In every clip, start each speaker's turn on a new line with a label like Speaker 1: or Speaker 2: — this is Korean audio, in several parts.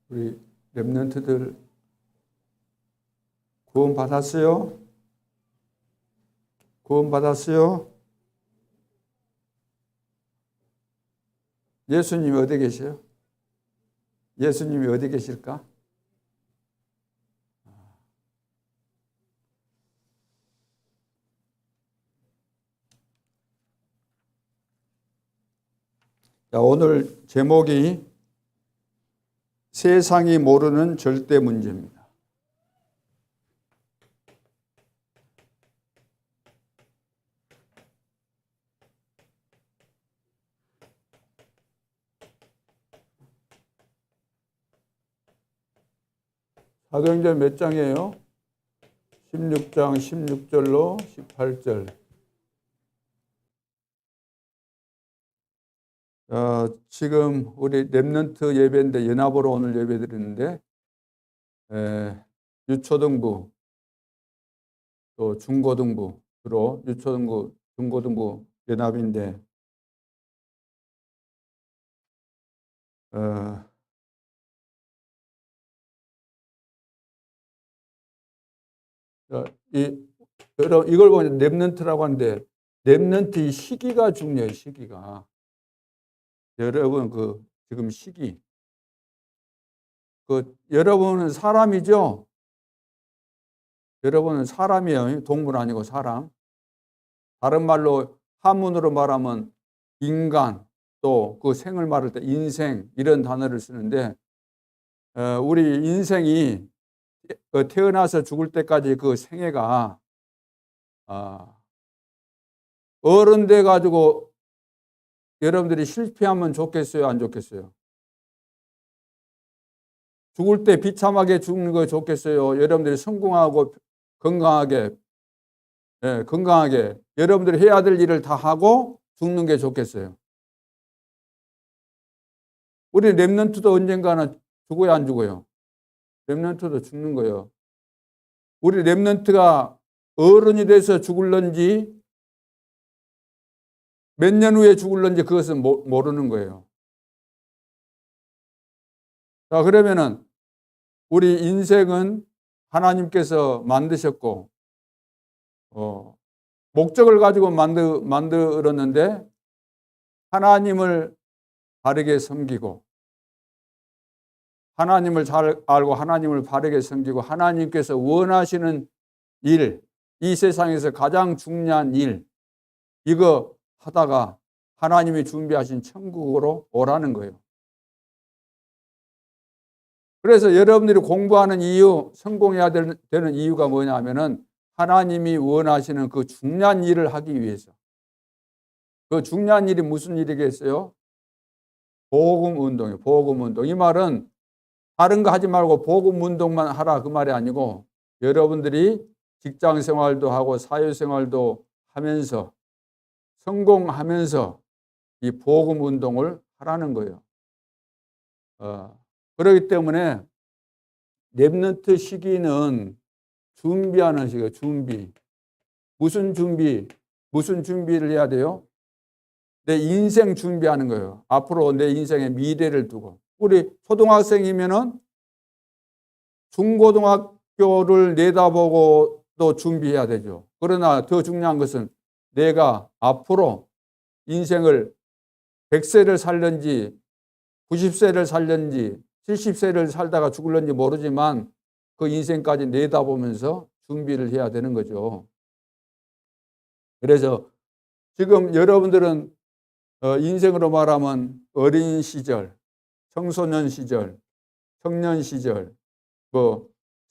Speaker 1: 우리 렘넌트들 구원 받았어요? 구원 받았어요? 예수님이 어디 계세요? 예수님이 어디 계실까? 자, 오늘 제목이 세상이 모르는 절대 문제입니다. 사도행전 몇 장이에요? 16장 16절로 18절. 지금 우리 렘넌트 예배인데 연합으로 오늘 예배 드리는데 유초등부 또 중고등부 주로 유초등부 중고등부 연합인데 여러분 이걸 보면 렘넌트라고 하는데 렘넌트 시기가 중요해요. 시기가. 여러분 지금 시기 여러분은 사람이죠? 여러분은 사람이에요. 동물 아니고 사람. 다른 말로 한문으로 말하면 인간 또 그 생을 말할 때 인생 이런 단어를 쓰는데 우리 인생이 태어나서 죽을 때까지 그 생애가 어른 돼 가지고 여러분들이 실패하면 좋겠어요? 안 좋겠어요? 죽을 때 비참하게 죽는 거 좋겠어요? 여러분들이 성공하고 건강하게 여러분들이 해야 될 일을 다 하고 죽는 게 좋겠어요? 우리 렘넌트도 언젠가는 죽어야 안 죽어요? 렘넌트도 죽는 거예요. 우리 렘넌트가 어른이 돼서 죽을런지 몇 년 후에 죽을런지 그것은 모르는 거예요. 자, 그러면은 우리 인생은 하나님께서 만드셨고 목적을 가지고 만들었는데 하나님을 바르게 섬기고 하나님을 잘 알고 하나님을 바르게 섬기고 하나님께서 원하시는 일, 이 세상에서 가장 중요한 일 이거 하다가 하나님이 준비하신 천국으로 오라는 거예요. 그래서 여러분들이 공부하는 이유, 성공해야 되는 이유가 뭐냐면은 하나님이 원하시는 그 중요한 일을 하기 위해서. 그 중요한 일이 무슨 일이겠어요? 복음 운동이에요. 복음 운동. 이 말은 다른 거 하지 말고 복음 운동만 하라 그 말이 아니고 여러분들이 직장 생활도 하고 사회 생활도 하면서 성공하면서 이 복음 운동을 하라는 거예요. 그렇기 때문에 렘넌트 시기는 준비하는 시기예요. 준비. 무슨 준비를 해야 돼요? 내 인생 준비하는 거예요. 앞으로 내 인생의 미래를 두고. 우리 초등학생이면은 중고등학교를 내다보고 또 준비해야 되죠. 그러나 더 중요한 것은 내가 앞으로 인생을 100세를 살는지 90세를 살는지 70세를 살다가 죽을는지 모르지만 그 인생까지 내다보면서 준비를 해야 되는 거죠. 그래서 지금 여러분들은 인생으로 말하면 어린 시절, 청소년 시절, 청년 시절,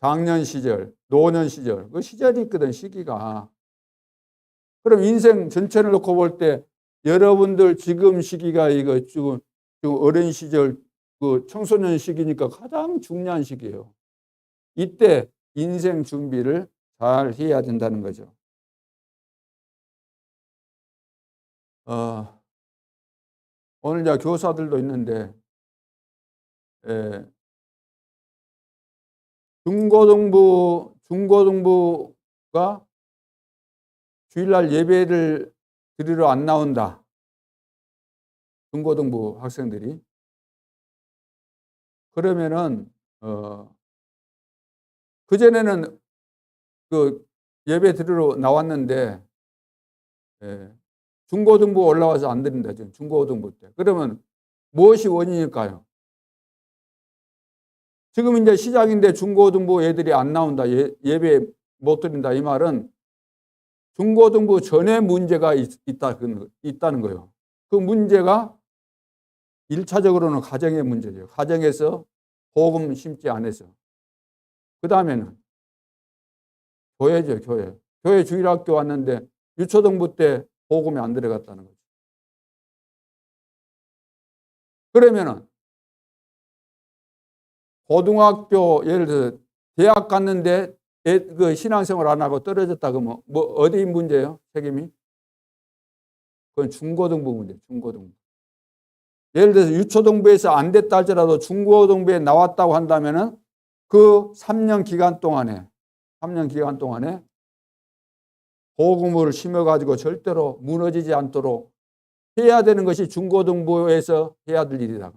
Speaker 1: 장년 시절, 노년 시절, 그 시절이 있거든, 시기가. 그럼 인생 전체를 놓고 볼 때 여러분들 지금 시기가 이거 지금 어린 시절, 그 청소년 시기니까 가장 중요한 시기예요. 이때 인생 준비를 잘 해야 된다는 거죠. 오늘 이제 교사들도 있는데 중고등부가 주일날 예배를 드리러 안 나온다. 중고등부 학생들이. 그러면은 그전에는 그 예배 드리러 나왔는데 중고등부 올라와서 안 드린다. 지금 중고등부 때. 그러면 무엇이 원인일까요? 지금 이제 시작인데 중고등부 애들이 안 나온다. 예배 못 드린다. 이 말은 중고등부 전에 문제가 있다는 거예요. 그 문제가 1차적으로는 가정의 문제죠. 가정에서 복음 심지 않아서. 그 다음에는 교회죠. 교회. 교회 주일학교 왔는데 유초등부 때 복음이 안 들어갔다는 거죠. 그러면은 고등학교 예를 들어서 대학 갔는데 그 신앙생활 안 하고 떨어졌다 그러면 뭐 어디 문제예요? 책임이? 그건 중고등부 문제예요. 중고등부. 예를 들어서 유초등부에서 안 됐다 할지라도 중고등부에 나왔다고 한다면은 그 3년 기간 동안에 복음을 심어가지고 절대로 무너지지 않도록 해야 되는 것이 중고등부에서 해야 될 일이다.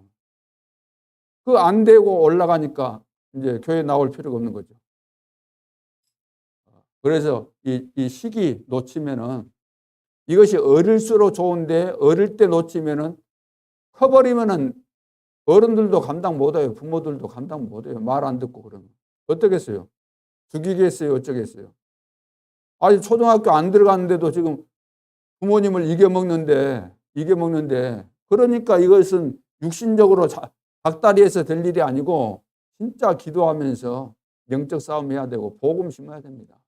Speaker 1: 그 안 되고 올라가니까 이제 교회 나올 필요가 없는 거죠. 그래서 이 시기 놓치면은 이것이 어릴수록 좋은데 어릴 때 놓치면은 커버리면은 어른들도 감당 못해요. 부모들도 감당 못해요. 말 안 듣고 그러면 어떻겠어요? 죽이겠어요? 어쩌겠어요? 아직 초등학교 안 들어갔는데도 지금 부모님을 이겨먹는데 그러니까 이것은 육신적으로 닭다리에서 될 일이 아니고 진짜 기도하면서 영적 싸움 해야 되고 복음 심어야 됩니다.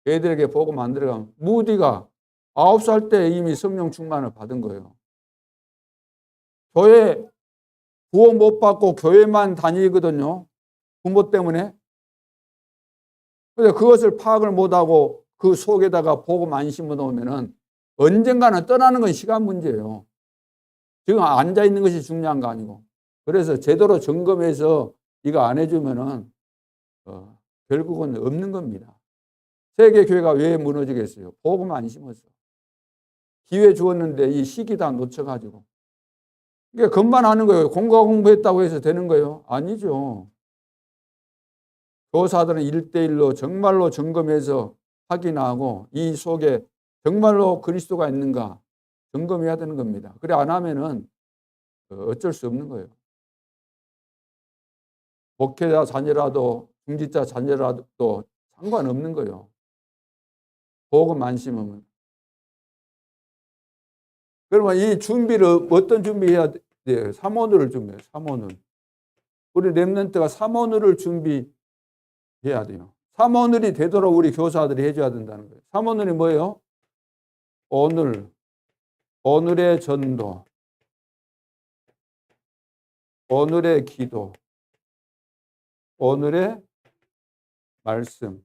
Speaker 1: 애들에게 복음 안 들어가면 무디가 9살 때 이미 성령 충만을 받은 거예요. 교회 구원 못 받고 교회만 다니거든요. 부모 때문에. 그런데 그것을 파악을 못하고 그 속에다가 복음 안 심어 놓으면은 언젠가는 떠나는 건 시간 문제예요. 지금 앉아 있는 것이 중요한 거 아니고. 그래서 제대로 점검해서 이거 안 해주면은 결국은 없는 겁니다. 세계 교회가 왜 무너지겠어요? 복음 안 심어서. 기회 주었는데 이 시기 다 놓쳐가지고. 이게 금방 하는 거예요. 공부했다고 해서 되는 거예요? 아니죠. 교사들은 1대1로 정말로 점검해서 확인하고 이 속에 정말로 그리스도가 있는가 점검해야 되는 겁니다. 그래 안 하면은 어쩔 수 없는 거예요. 목회자 자녀라도 중직자 자녀라도 상관없는 거예요. 복음 안 심으면. 그러면 이 준비를 어떤 준비해야 돼요? 삼원을 준비해요. 삼원을. 우리 렘넌트가 삼원을 준비해야 돼요. 삼원을이 되도록 우리 교사들이 해줘야 된다는 거예요. 삼원을이 뭐예요? 오늘의 전도, 오늘의 기도, 오늘의 말씀.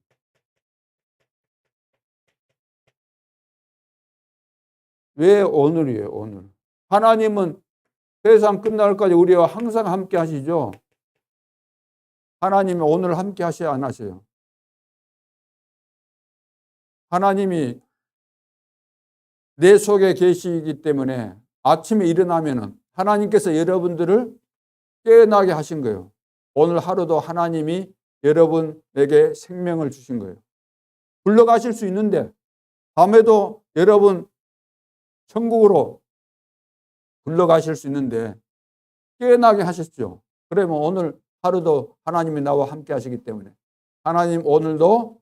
Speaker 1: 왜 오늘이에요? 오늘. 하나님은 세상 끝날까지 우리와 항상 함께 하시죠. 하나님이 오늘 함께 하셔야 안 하셔요? 하나님이 내 속에 계시기 때문에 아침에 일어나면은 하나님께서 여러분들을 깨어나게 하신 거예요. 오늘 하루도 하나님이 여러분에게 생명을 주신 거예요. 불러가실 수 있는데 밤에도 여러분 천국으로 불러가실 수 있는데 깨어나게 하셨죠. 그러면 오늘 하루도 하나님이 나와 함께 하시기 때문에 하나님 오늘도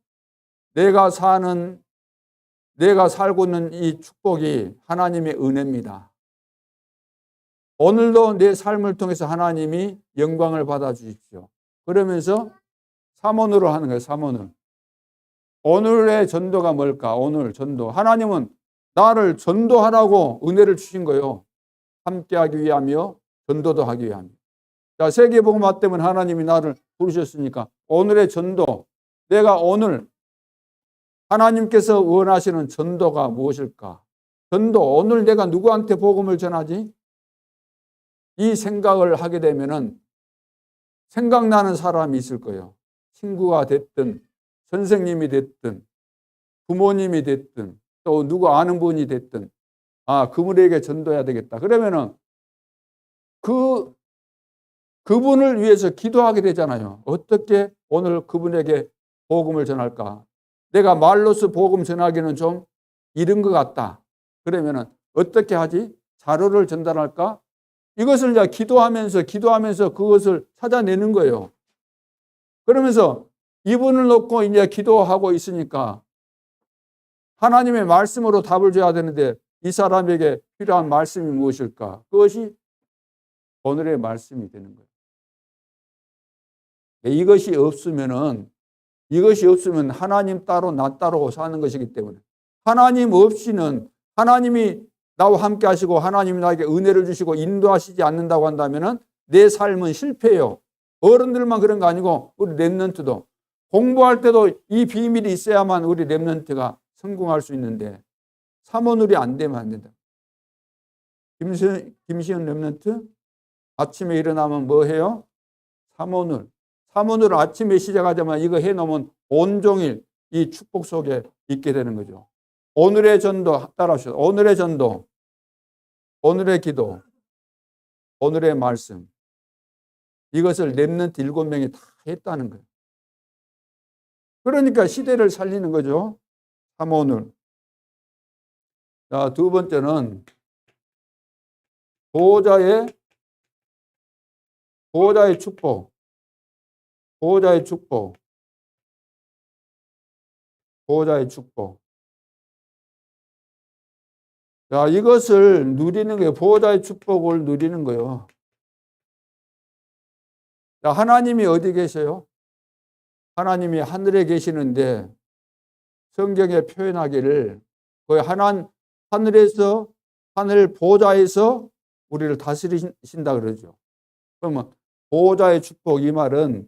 Speaker 1: 내가 살고 있는 이 축복이 하나님의 은혜입니다. 오늘도 내 삶을 통해서 하나님이 영광을 받아 주십시오. 그러면서 삼원으로 하는 거예요. 삼원을. 오늘의 전도가 뭘까? 오늘 전도. 하나님은 나를 전도하라고 은혜를 주신 거예요. 함께하기 위하며 전도도 하기 위하며. 자, 세계복음화 때문에 하나님이 나를 부르셨으니까 오늘의 전도. 내가 오늘 하나님께서 원하시는 전도가 무엇일까? 전도. 오늘 내가 누구한테 복음을 전하지? 이 생각을 하게 되면은 생각나는 사람이 있을 거예요. 친구가 됐든 선생님이 됐든 부모님이 됐든 또 누구 아는 분이 됐든 그분에게 전도해야 되겠다. 그러면은 그 그분을 위해서 기도하게 되잖아요. 어떻게 오늘 그분에게 복음을 전할까? 내가 말로서 복음 전하기는 좀 이른 것 같다. 그러면은 어떻게 하지? 자료를 전달할까? 이것을 이제 기도하면서 그것을 찾아내는 거예요. 그러면서 이분을 놓고 이제 기도하고 있으니까 하나님의 말씀으로 답을 줘야 되는데 이 사람에게 필요한 말씀이 무엇일까? 그것이 오늘의 말씀이 되는 거예요. 이것이 없으면 하나님 따로 나 따로 사는 것이기 때문에 하나님 없이는 하나님이 나와 함께 하시고 하나님이 나에게 은혜를 주시고 인도하시지 않는다고 한다면 내 삶은 실패예요. 어른들만 그런 거 아니고 우리 렘넌트도 공부할 때도 이 비밀이 있어야만 우리 렘넌트가 성공할 수 있는데 사모늘이 안 되면 안 된다. 김시현 렘넌트 아침에 일어나면 뭐 해요? 사모늘 아침에 시작하자마자 이거 해놓으면 온종일 이 축복 속에 있게 되는 거죠. 오늘의 전도 따라하시죠. 오늘의 전도, 오늘의 기도, 오늘의 말씀. 이것을 렘넌트 7명이 다 했다는 거예요. 그러니까 시대를 살리는 거죠. 사모늘. 자, 두 번째는 보호자의 축복. 보호자의 축복. 자, 이것을 누리는 거예요. 보호자의 축복을 누리는 거예요. 자, 하나님이 어디 계세요? 하나님이 하늘에 계시는데 성경에 표현하기를 거의 하늘 보호자에서 우리를 다스리신다 그러죠. 그러면 보호자의 축복 이 말은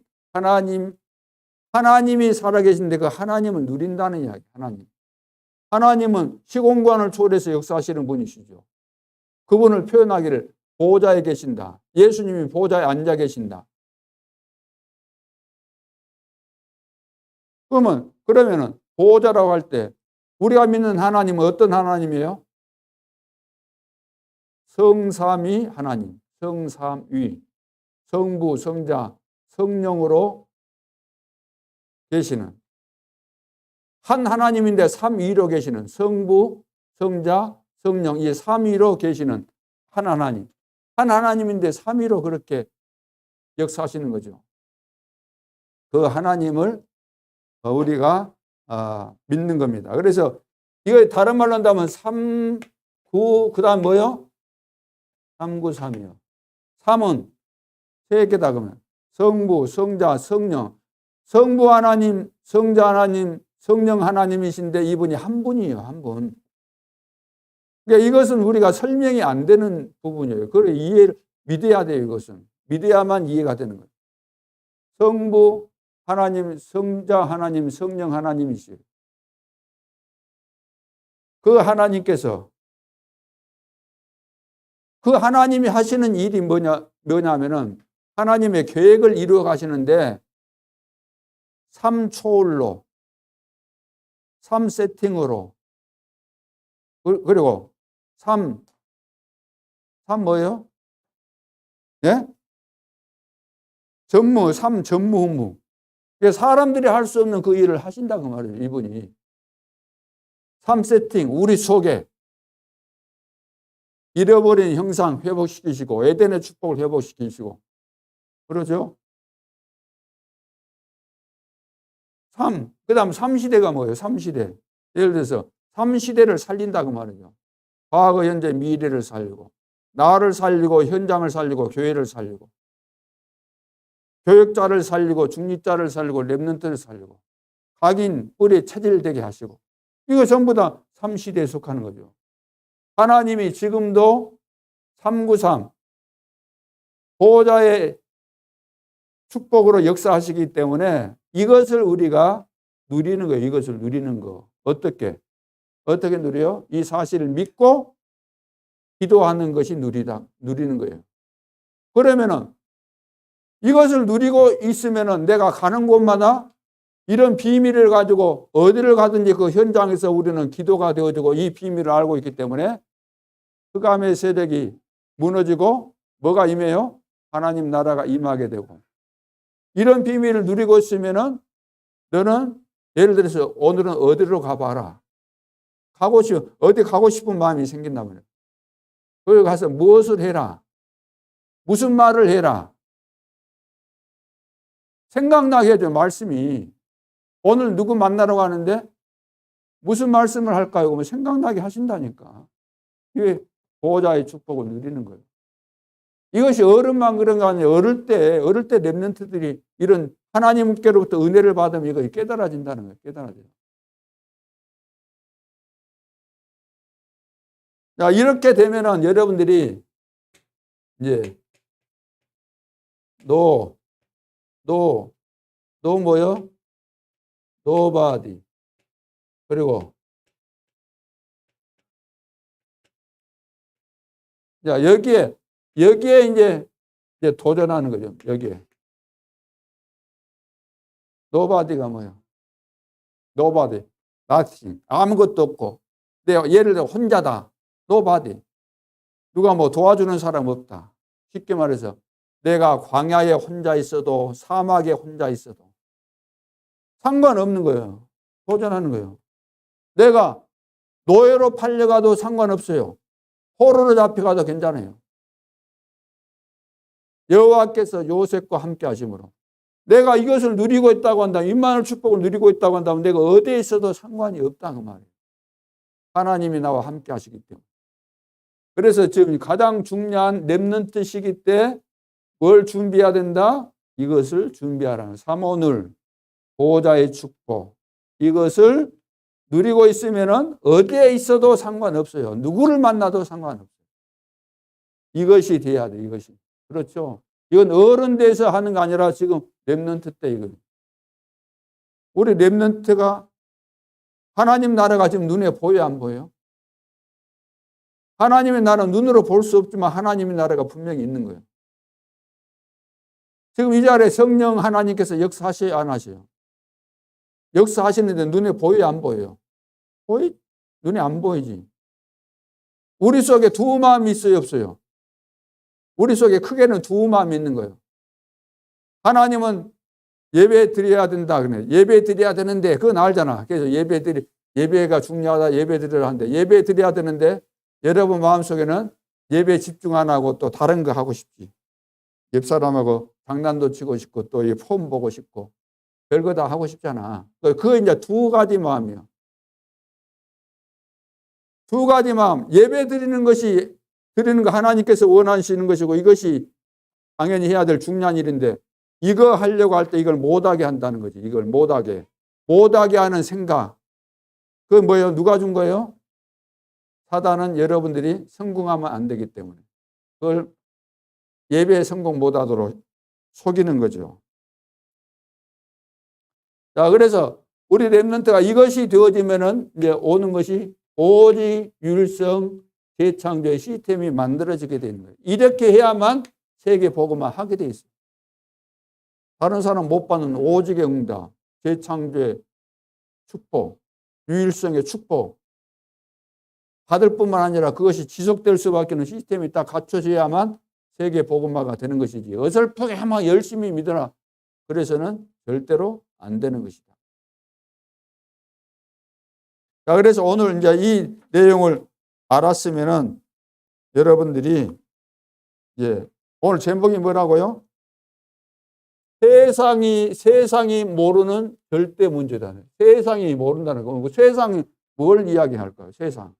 Speaker 1: 하나님이 살아계신데 그 하나님을 누린다는 이야기. 하나님은 시공간을 초월해서 역사하시는 분이시죠. 그분을 표현하기를 보호자에 계신다. 예수님이 보호자에 앉아 계신다. 그러면은 보호자라고 할 때 우리가 믿는 하나님은 어떤 하나님이에요? 성삼위 하나님, 성삼위, 성부, 성자, 성령으로 계시는 한 하나님인데 삼위로 계시는 성부, 성자, 성령 이 삼위로 계시는 한 하나님. 한 하나님인데 삼위로 그렇게 역사하시는 거죠. 그 하나님을 우리가 믿는 겁니다. 그래서 이거 다른 말로 한다면 3, 9, 그 다음 뭐요? 3, 9, 3이요. 3은 세 개다 그러면 성부, 성자, 성령. 성부 하나님, 성자 하나님, 성령 하나님이신데 이분이 한 분이에요. 한 분. 그러니까 이것은 우리가 설명이 안 되는 부분이에요. 그걸 믿어야 돼요. 이것은. 믿어야만 이해가 되는 거예요. 성부 하나님, 성자 하나님, 성령 하나님이시에요. 그 하나님께서 그 하나님이 하시는 일이 뭐냐면은 하나님의 계획을 이루어 가시는데 3초월로 3세팅으로 그리고 3 뭐예요? 예? 전무 업무. 사람들이 할 수 없는 그 일을 하신다고 말이에요. 이분이 3세팅 우리 속에 잃어버린 형상 회복시키시고 에덴의 축복을 회복시키시고 그러죠. 3, 그 다음 3시대가 뭐예요? 3시대. 예를 들어서 3시대를 살린다고 말이죠. 과거, 현재, 미래를 살리고 나를 살리고 현장을 살리고 교회를 살리고 교역자를 살리고 중립자를 살리고 렘넌트를 살리고 각인 뿔에 체질되게 하시고 이거 전부 다 3시대에 속하는 거죠. 하나님이 지금도 393 보호자의 축복으로 역사하시기 때문에 이것을 우리가 누리는 거예요. 이것을 누리는 거. 어떻게 누려요? 이 사실을 믿고 기도하는 것이 누리는 거예요. 그러면은 이것을 누리고 있으면은 내가 가는 곳마다 이런 비밀을 가지고 어디를 가든지 그 현장에서 우리는 기도가 되어지고 이 비밀을 알고 있기 때문에 흑암의 세력이 무너지고 뭐가 임해요? 하나님 나라가 임하게 되고, 이런 비밀을 누리고 있으면은 너는 예를 들어서 오늘은 어디로 가봐라. 어디 가고 싶은 마음이 생긴다면 거기 가서 무엇을 해라. 무슨 말을 해라. 생각나게 해줘, 말씀이. 오늘 누구 만나러 가는데 무슨 말씀을 할까요? 그러면 생각나게 하신다니까. 이게 보호자의 축복을 누리는 거예요. 이것이 어른만 그런 거 아니에요. 어릴 때 렘넌트들이 이런 하나님께로부터 은혜를 받으면 이거 깨달아진다는 거예요. 깨달아져요. 자, 이렇게 되면은 여러분들이 이제 뭐요? nobody. 그리고 자, 여기에 이제 도전하는 거죠. 여기에. nobody가 뭐예요? nobody. nothing. 아무것도 없고. 내가 예를 들어 혼자다. nobody. 누가 뭐 도와주는 사람 없다. 쉽게 말해서 내가 광야에 혼자 있어도 사막에 혼자 있어도 상관없는 거예요. 도전하는 거예요. 내가 노예로 팔려가도 상관없어요. 포로로 잡혀가도 괜찮아요. 여호와께서 요셉과 함께 하심으로 내가 이것을 누리고 있다고 한다면, 임마누엘 축복을 누리고 있다고 한다면 내가 어디에 있어도 상관이 없다 그 말이에요. 하나님이 나와 함께 하시기 때문에. 그래서 지금 가장 중요한 렘넌트 시기 때 뭘 준비해야 된다? 이것을 준비하라는 사모늘, 보호자의 축복. 이것을 누리고 있으면은 어디에 있어도 상관없어요. 누구를 만나도 상관없어요. 이것이 돼야 돼, 이것이. 그렇죠? 이건 어른 돼서 하는 거 아니라 지금 렘넌트 때 이거. 우리 렘넌트가 하나님 나라가 지금 눈에 보여 안 보여요? 하나님의 나라는 눈으로 볼 수 없지만 하나님의 나라가 분명히 있는 거예요. 지금 이 자리에 성령 하나님께서 역사하셔야 안 하셔요? 역사하시는데 눈에 보여요 안 보여요? 눈에 안 보이지. 우리 속에 두 마음이 있어요 없어요? 우리 속에 크게는 두 마음이 있는 거예요. 하나님은 예배 드려야 된다. 예배 드려야 되는데 그건 알잖아. 그래서 예배가 중요하다. 예배 드려야 하는데 예배 드려야 되는데 여러분 마음속에는 예배 집중 안 하고 또 다른 거 하고 싶지. 옆 사람하고 장난도 치고 싶고 또 폼 보고 싶고 별거 다 하고 싶잖아. 그거 이제 두 가지 마음이에요. 두 가지 마음. 예배 드리는 거 하나님께서 원하시는 것이고 이것이 당연히 해야 될 중요한 일인데 이거 하려고 할 때 이걸 못하게 한다는 거지. 이걸 못하게 하는 생각. 그건 뭐예요? 누가 준 거예요? 사단은 여러분들이 성공하면 안 되기 때문에 그걸 예배에 성공 못하도록 속이는 거죠. 자, 그래서 우리 렘넌트가 이것이 되어지면은 이제 오는 것이 오직 율성 재창조의 시스템이 만들어지게 되는 거예요. 이렇게 해야만 세계 복음화 하게 돼 있어요. 다른 사람 못 받는 오직의 응답, 재창조의 축복, 유일성의 축복 받을 뿐만 아니라 그것이 지속될 수밖에 없는 시스템이 딱 갖춰져야만 세계 복음화가 되는 것이지. 어설프게 하면 열심히 믿어라. 그래서는 절대로 안 되는 것이다. 자, 그래서 오늘 이제 이 내용을 알았으면은 여러분들이 오늘 제목이 뭐라고요? 세상이 모르는 절대 문제다. 세상이 모른다는 거. 세상이 뭘 이야기할까요? 세상.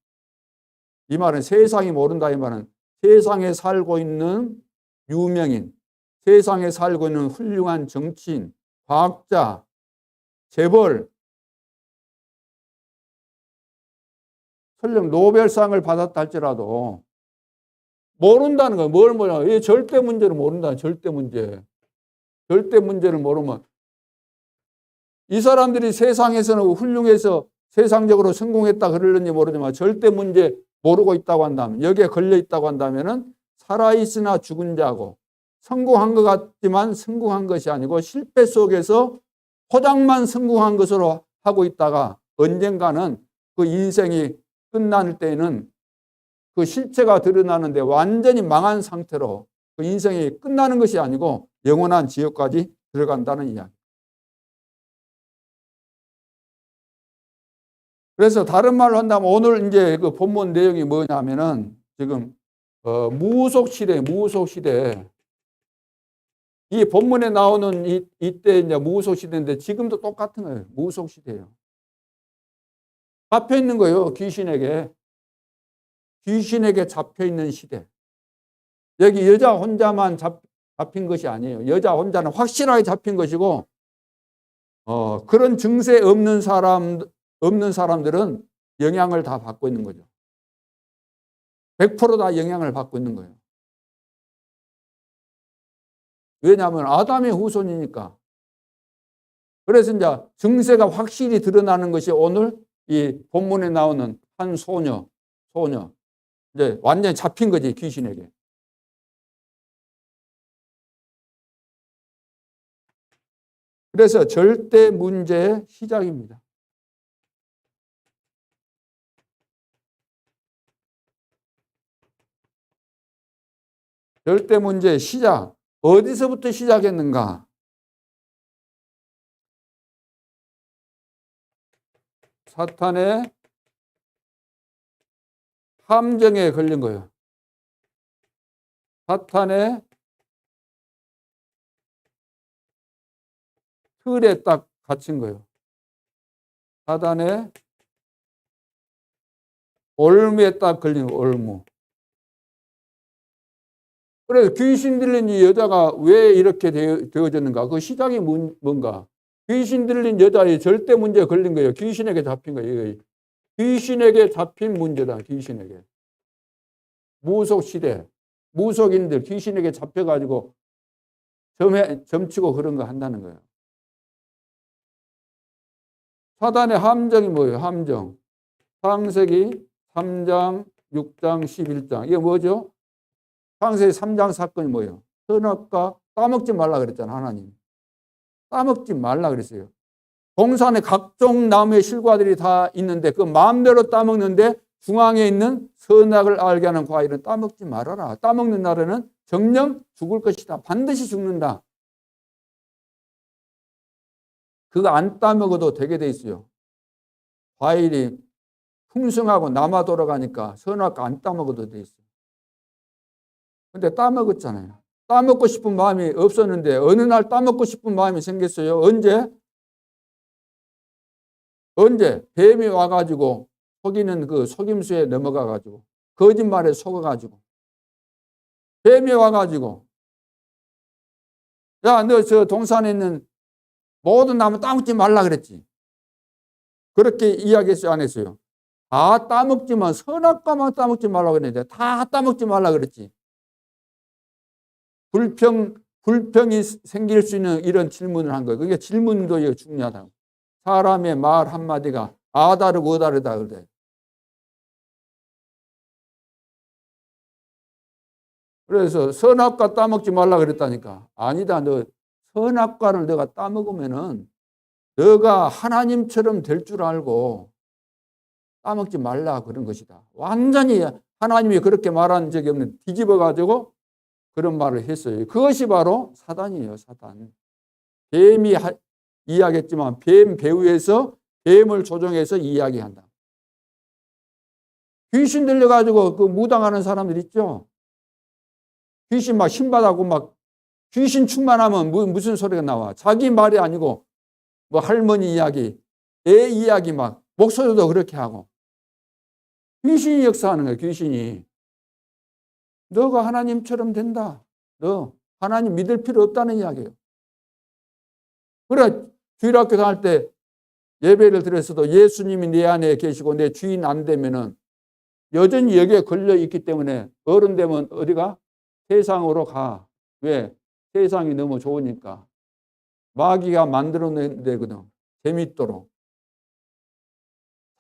Speaker 1: 이 말은 세상이 모른다. 이 말은 세상에 살고 있는 유명인, 세상에 살고 있는 훌륭한 정치인, 과학자, 재벌, 설령 노벨상을 받았다 할지라도 모른다는 거예요. 뭘 모르냐. 이 절대 문제를 모른다. 절대 문제. 절대 문제를 모르면 이 사람들이 세상에서는 훌륭해서 세상적으로 성공했다 그러는지 모르지만 절대 문제 모르고 있다고 한다면, 여기에 걸려 있다고 한다면은 살아있으나 죽은 자고 성공한 것 같지만 성공한 것이 아니고 실패 속에서 포장만 성공한 것으로 하고 있다가 언젠가는 그 인생이 끝날 때에는 그 실체가 드러나는데 완전히 망한 상태로 그 인생이 끝나는 것이 아니고 영원한 지옥까지 들어간다는 이야기. 그래서 다른 말로 한다면 오늘 이제 그 본문 내용이 뭐냐면은 지금 무속 시대. 이 본문에 나오는 이때 이제 무속 시대인데 지금도 똑같은 거예요. 무속 시대예요. 잡혀 있는 거예요. 귀신에게 잡혀 있는 시대. 여기 여자 혼자만 잡힌 것이 아니에요. 여자 혼자는 확실하게 잡힌 것이고, 그런 증세 없는 사람들은 영향을 다 받고 있는 거죠. 100% 다 영향을 받고 있는 거예요. 왜냐하면 아담의 후손이니까. 그래서 이제 증세가 확실히 드러나는 것이 오늘 이 본문에 나오는 한 소녀. 이제 완전히 잡힌 거지, 귀신에게. 그래서 절대 문제의 시작입니다. 절대 문제의 시작. 어디서부터 시작했는가? 사탄의 함정에 걸린 거예요. 사탄의 틀에 딱 갇힌 거예요. 사탄의 올무에 딱 걸린 거예요. 올무. 그래서 귀신 들린 이 여자가 왜 이렇게 되어졌는가? 그 시작이 뭔가? 귀신 들린 여자의 절대 문제에 걸린 거예요. 귀신에게 잡힌 거예요. 귀신에게 잡힌 문제다. 귀신에게. 무속 시대. 무속인들 귀신에게 잡혀가지고 점치고 그런 거 한다는 거예요. 사단의 함정이 뭐예요? 함정. 창세기 3장, 6장, 11장. 이게 뭐죠? 창세기 3장 사건이 뭐예요? 선악과 따먹지 말라 그랬잖아, 하나님. 따먹지 말라 그랬어요. 동산에 각종 나무의 실과들이 다 있는데 그 마음대로 따먹는데 중앙에 있는 선악을 알게 하는 과일은 따먹지 말아라. 따먹는 날에는 정녕 죽을 것이다. 반드시 죽는다. 그거 안 따먹어도 되게 돼 있어요. 과일이 풍성하고 남아 돌아가니까 선악과 안 따먹어도 돼 있어요. 근데 따먹었잖아요. 따먹고 싶은 마음이 없었는데 어느 날 따먹고 싶은 마음이 생겼어요. 언제? 뱀이 와가지고 속이는 그 속임수에 넘어가가지고 거짓말에 속아가지고 뱀이 와가지고 야, 너 저 동산에 있는 모든 나무 따먹지 말라 그랬지. 그렇게 이야기했어요, 안 했어요? 다 따먹지만 선악과만 따먹지 말라 그랬는데 다 따먹지 말라 그랬지. 불평이 생길 수 있는 이런 질문을 한 거예요. 그게 질문도 중요하다고. 사람의 말 한마디가 아다르고 어다르다 그래. 그래서 선악과 따먹지 말라 그랬다니까. 아니다. 너 선악과를 너가 따먹으면은 너가 하나님처럼 될 줄 알고 따먹지 말라 그런 것이다. 완전히 하나님이 그렇게 말한 적이 없는 뒤집어 가지고 그런 말을 했어요. 그것이 바로 사단이에요. 사단. 뱀이 이야기했지만 뱀 배후에서 뱀을 조종해서 이야기한다. 귀신 들려가지고 그 무당하는 사람들 있죠. 귀신 막 신받아고 막 귀신 충만하면 무슨 소리가 나와. 자기 말이 아니고 뭐 할머니 이야기, 애 이야기 막 목소리도 그렇게 하고. 귀신이 역사하는 거예요. 귀신이. 너가 하나님처럼 된다. 너 하나님 믿을 필요 없다는 이야기예요. 그래 주일학교 다닐 때 예배를 드렸어도 예수님이 내 안에 계시고 내 주인 안 되면은 여전히 여기에 걸려 있기 때문에 어른 되면 어디가? 세상으로 가. 왜? 세상이 너무 좋으니까. 마귀가 만들어낸 데거든. 재밌도록.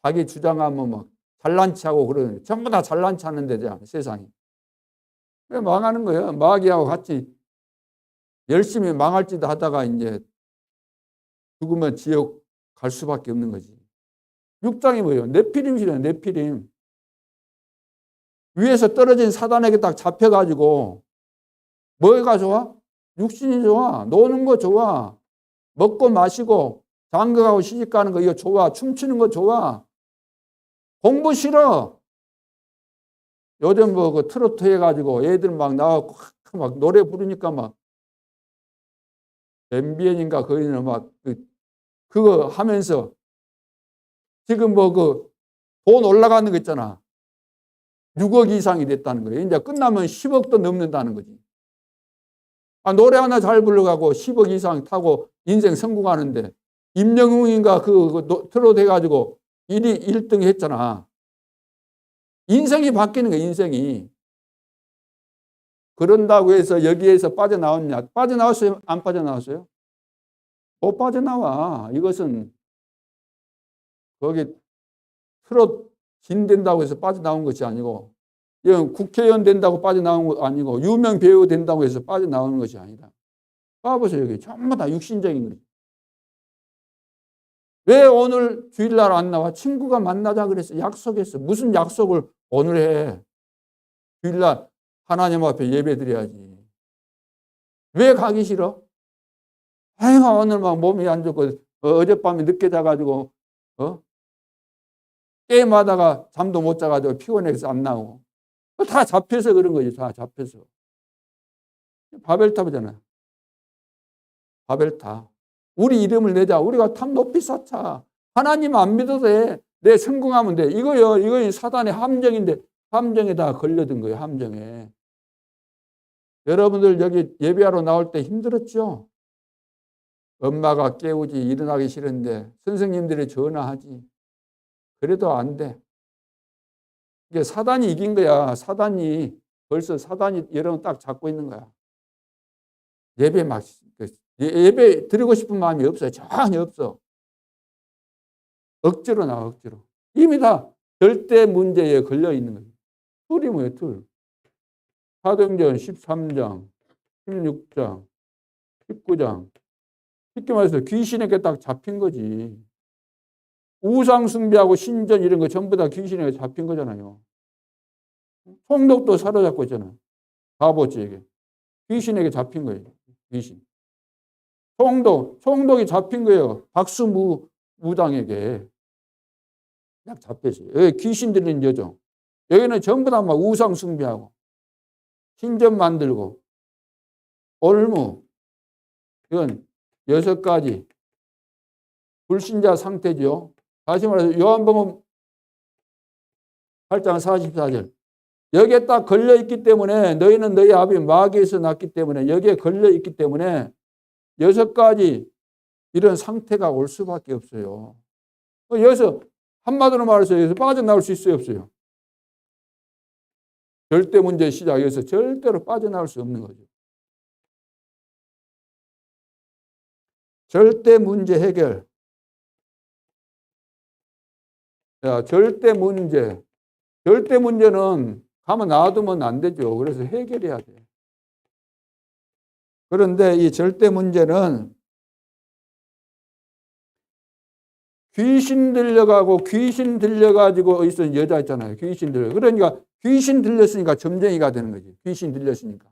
Speaker 1: 자기 주장하면 막 잘난 체하고 그러는 전부 다 잘난 체하는 데잖아, 세상이. 왜 망하는 거예요? 마귀하고 같이 열심히 망할 짓 하다가 이제 죽으면 지옥 갈 수밖에 없는 거지. 6장이 뭐예요? 네피림이래요. 네피림. 위에서 떨어진 사단에게 딱 잡혀가지고 뭐가 좋아? 육신이 좋아. 노는 거 좋아. 먹고 마시고 장가가고 시집가는 거 이거 좋아. 춤추는 거 좋아. 공부 싫어. 요즘 뭐 그 트로트 해가지고 애들 막 나와서 막 노래 부르니까 막 MBN인가 거기는 막 그거 하면서 지금 뭐 그 돈 올라가는 거 있잖아. 6억 이상이 됐다는 거예요. 이제 끝나면 10억도 넘는다는 거지. 아, 노래 하나 잘 불러가고 10억 이상 타고 인생 성공하는데 임영웅인가 트로트 해가지고 1등 했잖아. 인생이 바뀌는 거야, 인생이. 그런다고 해서 여기에서 빠져나왔냐? 빠져나왔어요? 안 빠져나왔어요? 못 빠져나와. 이것은 거기 트롯 진 된다고 해서 빠져나온 것이 아니고, 이건 국회의원 된다고 빠져나온 거 아니고, 유명 배우 된다고 해서 빠져나오는 것이 아니다. 봐보세요. 여기 전부 다 육신적인 거예요. 왜 오늘 주일날 안 나와? 친구가 만나자 그랬어. 약속했어. 무슨 약속을 오늘 해? 주일날 하나님 앞에 예배 드려야지. 왜 가기 싫어? 아이고, 오늘 막 몸이 안 좋고, 어젯밤에 늦게 자가지고, 게임하다가 잠도 못 자가지고 피곤해서 안 나오고. 다 잡혀서 그런 거지. 다 잡혀서. 바벨탑이잖아. 바벨탑. 우리 이름을 내자. 우리가 탑 높이 쌓자. 하나님 안 믿어도 돼. 내 성공하면 돼. 이거요. 이거 사단의 함정인데 함정에 다 걸려든 거예요. 함정에. 여러분들 여기 예배하러 나올 때 힘들었죠? 엄마가 깨우지 일어나기 싫은데 선생님들이 전화하지. 그래도 안 돼. 이게 사단이 이긴 거야. 사단이 벌써 사단이 여러분 딱 잡고 있는 거야. 예배 드리고 싶은 마음이 없어요. 전혀 없어. 억지로 나와, 억지로. 이미 다 절대 문제에 걸려 있는 거예요. 툴이 뭐예요, 툴? 사도행전 13장, 16장, 19장. 쉽게 말해서 귀신에게 딱 잡힌 거지. 우상 숭배하고 신전 이런 거 전부 다 귀신에게 잡힌 거잖아요. 총독도 사로잡고 있잖아요. 바보지에게. 귀신에게 잡힌 거예요. 귀신. 총독이 잡힌 거예요. 박수무당에게. 딱 잡혔어요. 여기 귀신 들린 여종. 여기는 전부 다 막 우상 숭배하고 신전 만들고 올무. 이건 6가지 불신자 상태죠. 다시 말해서 요한복음 8장 44절. 여기에 딱 걸려있기 때문에 너희는 너희 아비 마귀에서 났기 때문에 여기에 걸려있기 때문에 6가지 이런 상태가 올 수밖에 없어요. 여기서 한마디로 말해서 여기서 빠져나올 수 있어요, 없어요? 절대 문제의 시작, 여기서 절대로 빠져나올 수 없는 거죠. 절대 문제 해결. 자, 절대 문제는 가만 놔두면 안 되죠. 그래서 해결해야 돼. 그런데 이 절대 문제는 귀신 들려가지고 있던 여자 있잖아요. 귀신 들려. 그러니까 귀신 들렸으니까 점쟁이가 되는 거지. 귀신 들렸으니까.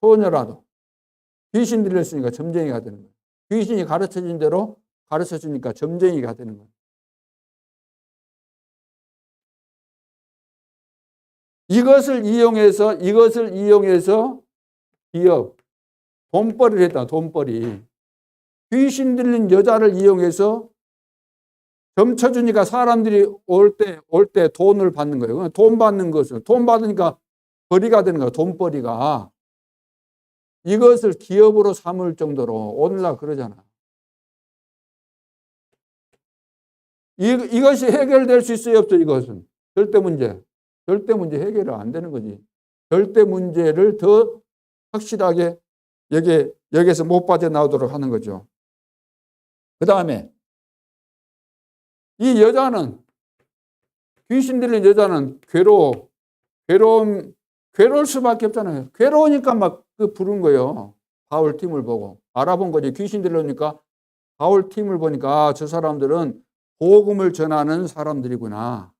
Speaker 1: 소녀라도. 귀신 들렸으니까 점쟁이가 되는 거예요. 귀신이 가르쳐준 대로 가르쳐주니까 점쟁이가 되는 거예요. 이것을 이용해서 기업, 돈벌이를 했다, 돈벌이. 귀신 들린 여자를 이용해서 점쳐주니까 사람들이 올 때 돈을 받는 거예요. 돈 받는 것을, 돈 받으니까 벌이가 되는 거예요. 돈벌이가. 이것을 기업으로 삼을 정도로 오늘날 그러잖아. 이것이 해결될 수 있어요, 없어요? 이것은. 절대 문제 해결이 안 되는 거지. 절대 문제를 더 확실하게 여기에서 못 빠져나오도록 하는 거죠. 그 다음에 이 여자는, 귀신 들린 여자는 괴로울 수밖에 없잖아요. 괴로우니까 막 부른 거예요. 바울 팀을 보고. 알아본 거지. 귀신 들려오니까 바울 팀을 보니까 저 사람들은 복음을 전하는 사람들이구나.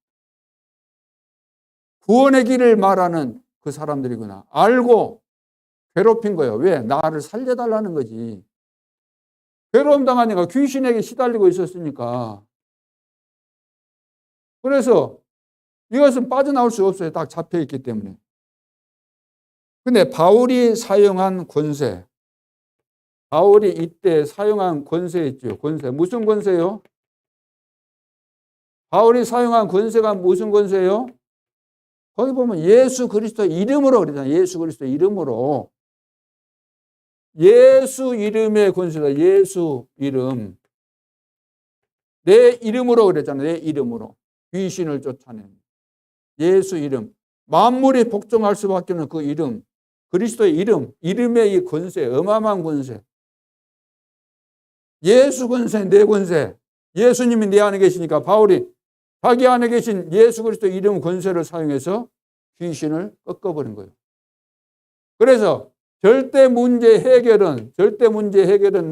Speaker 1: 구원의 길을 말하는 그 사람들이구나. 알고 괴롭힌 거예요. 왜? 나를 살려달라는 거지. 괴로움 당하니까 귀신에게 시달리고 있었으니까. 그래서 이것은 빠져나올 수 없어요. 딱 잡혀 있기 때문에. 근데 바울이 사용한 권세. 바울이 이때 사용한 권세 있죠. 권세. 무슨 권세요? 바울이 사용한 권세가 무슨 권세요? 거기 보면 예수 그리스도 이름으로 그러잖아요. 예수 그리스도 이름으로. 예수 이름의 권세다. 예수 이름. 내 이름으로 그랬잖아요. 내 이름으로. 귀신을 쫓아내는. 예수 이름. 만물이 복종할 수밖에 없는 그 이름. 그리스도의 이름. 이름의 이 권세. 어마어마한 권세. 예수 권세, 내 권세. 예수님이 내 안에 계시니까 바울이 자기 안에 계신 예수 그리스도 이름 권세를 사용해서 귀신을 꺾어버린 거예요. 그래서 절대 문제 해결은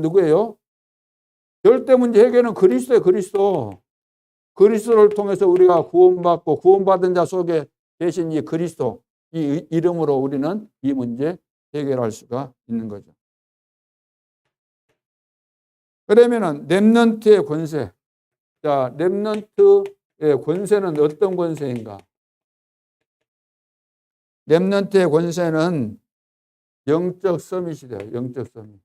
Speaker 1: 누구예요? 절대 문제 해결은 그리스도예요. 그리스도. 그리스도를 통해서 우리가 구원받고 구원받은 자 속에 계신 이 그리스도, 이 이름으로 우리는 이 문제 해결할 수가 있는 거죠. 그러면은 렘넌트의 권세. 자, 렘넌트의 권세는 어떤 권세인가? 렘넌트의 권세는 영적 서밋이 돼요. 영적 서밋.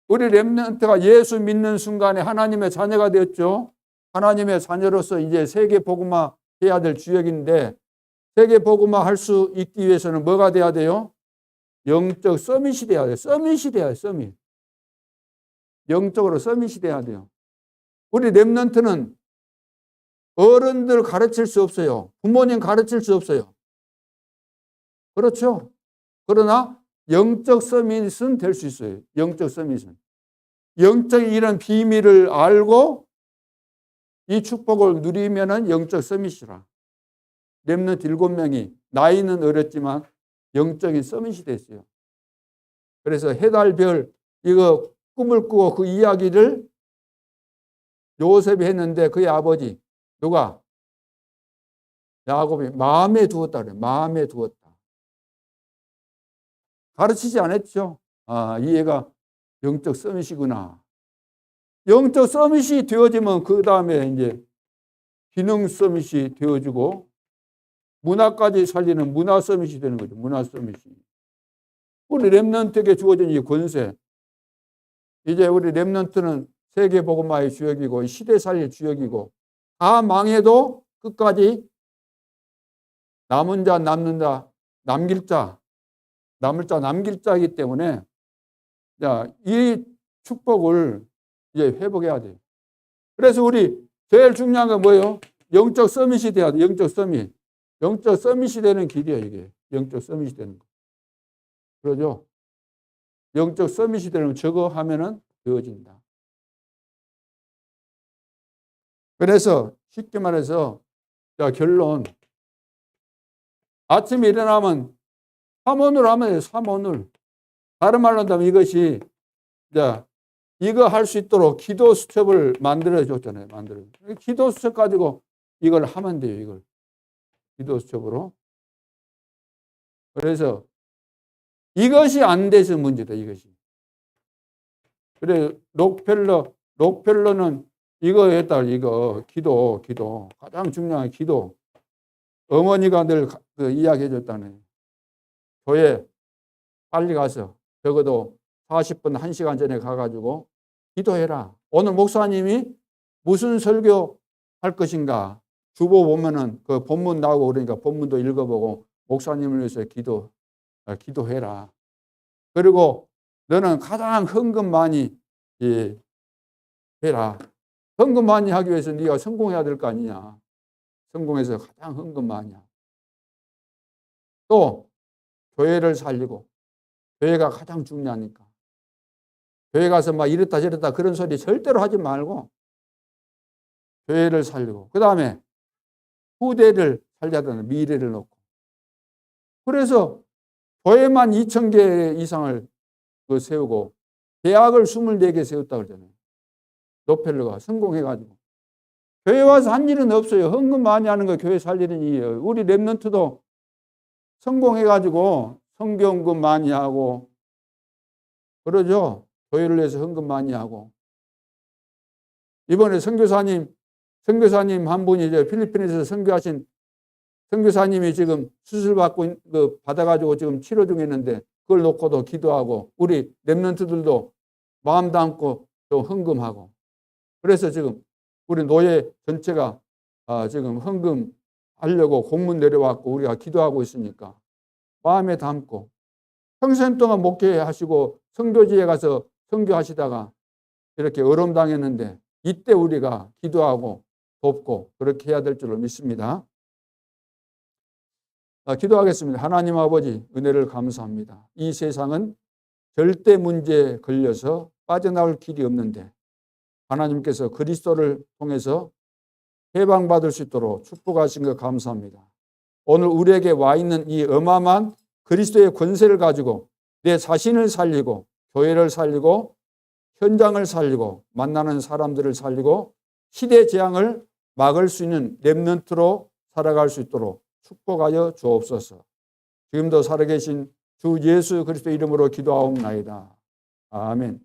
Speaker 1: 우리 렘넌트가 예수 믿는 순간에 하나님의 자녀가 되었죠. 하나님의 자녀로서 이제 세계 복음화 해야 될 주역인데, 세계 복음화 할 수 있기 위해서는 뭐가 돼야 돼요? 영적 서밋이 돼야 돼요. 서밋이 돼야 돼요. 서밋. 영적으로 서밋이 돼야 돼요. 우리 렘넌트는 어른들 가르칠 수 없어요. 부모님 가르칠 수 없어요. 그렇죠? 그러나 영적 서밋은 될 수 있어요. 영적 서밋은. 영적인 이런 비밀을 알고 이 축복을 누리면은 영적 서밋이라. 렘넌트 7명이 나이는 어렸지만 영적인 서밋이 됐어요. 그래서 해달별 이거 꿈을 꾸고 그 이야기를 요셉이 했는데 그의 아버지 누가? 야곱이 마음에 두었다 그래요. 마음에 두었다. 가르치지 않았죠. 아, 이 애가 영적 서밋이구나. 영적 서밋이 되어지면 그 다음에 이제 기능 서밋이 되어지고 문화까지 살리는 문화 서밋이 되는 거죠. 문화 서밋이. 우리 렘넌트에게 주어진 이 권세. 이제 우리 렘넌트는 세계 복음화의 주역이고 시대 살릴 주역이고 다 망해도 끝까지 남은 자 남는 자 남길 자 남을 자 남길 자이기 때문에 자, 이 축복을 이제 회복해야 돼요. 그래서 우리 제일 중요한 건 뭐예요? 영적 서밋이 돼야 돼. 영적 서밋. 영적 서밋이 되는 길이에요, 이게. 영적 서밋이 되는 거. 그러죠? 영적 서밋이 되는 저거 하면은 되어진다. 그래서 쉽게 말해서 자, 결론. 아침에 일어나면 삼원을 하면 돼요. 삼원을. 다른 말로 한다면 이것이 자, 이거 할 수 있도록 기도 수첩을 만들어 줬잖아요. 기도 수첩 가지고 이걸 하면 돼요. 이걸. 기도 수첩으로. 그래서 이것이 안 돼서 문제다. 이것이. 그래 록펠러는 이거 했다. 이거 기도 가장 중요한 기도. 어머니가 늘 이야기해 줬다네. 교회 빨리 가서 적어도 40분 1시간 전에 가가지고 기도해라. 오늘 목사님이 무슨 설교 할 것인가. 주보 보면은 그 본문 나오고 그러니까 본문도 읽어보고 목사님을 위해서 기도해라. 그리고 너는 가장 헌금 많이 해라. 헌금 많이 하기 위해서 네가 성공해야 될 거 아니냐. 성공해서 가장 헌금 많이 하고. 또 교회를 살리고 교회가 가장 중요하니까. 교회 가서 막 이랬다 저랬다 그런 소리 절대로 하지 말고 교회를 살리고 그 다음에 후대를 살려야 되는 미래를 놓고 그래서 교회만 2,000개 이상을 세우고 대학을 24개 세웠다고 그러잖아요. 록펠러가 성공해가지고 교회 와서 한 일은 없어요. 헌금 많이 하는 거 교회 살리는 일이에요. 우리 렘넌트도 성공해가지고 성경금 많이 하고 그러죠. 교회를 위해서 헌금 많이 하고. 이번에 선교사님 한 분이 이제 필리핀에서 선교하신 선교사님이 지금 수술 받아가지고 지금 치료 중에 있는데 그걸 놓고도 기도하고 우리 렘넌트들도 마음 담고 또 헌금하고. 그래서 지금 우리 노예 전체가 지금 헌금하려고 공문 내려왔고 우리가 기도하고 있으니까 마음에 담고 평생 동안 목회하시고 선교지에 가서 선교하시다가 이렇게 어려움당했는데 이때 우리가 기도하고 돕고 그렇게 해야 될 줄로 믿습니다. 기도하겠습니다. 하나님 아버지 은혜를 감사합니다. 이 세상은 절대 문제에 걸려서 빠져나올 길이 없는데 하나님께서 그리스도를 통해서 해방받을 수 있도록 축복하신 것 감사합니다. 오늘 우리에게 와 있는 이 어마어마한 그리스도의 권세를 가지고 내 자신을 살리고 교회를 살리고 현장을 살리고 만나는 사람들을 살리고 시대 재앙을 막을 수 있는 렘넌트로 살아갈 수 있도록 축복하여 주옵소서. 지금도 살아계신 주 예수 그리스도 이름으로 기도하옵나이다. 아멘.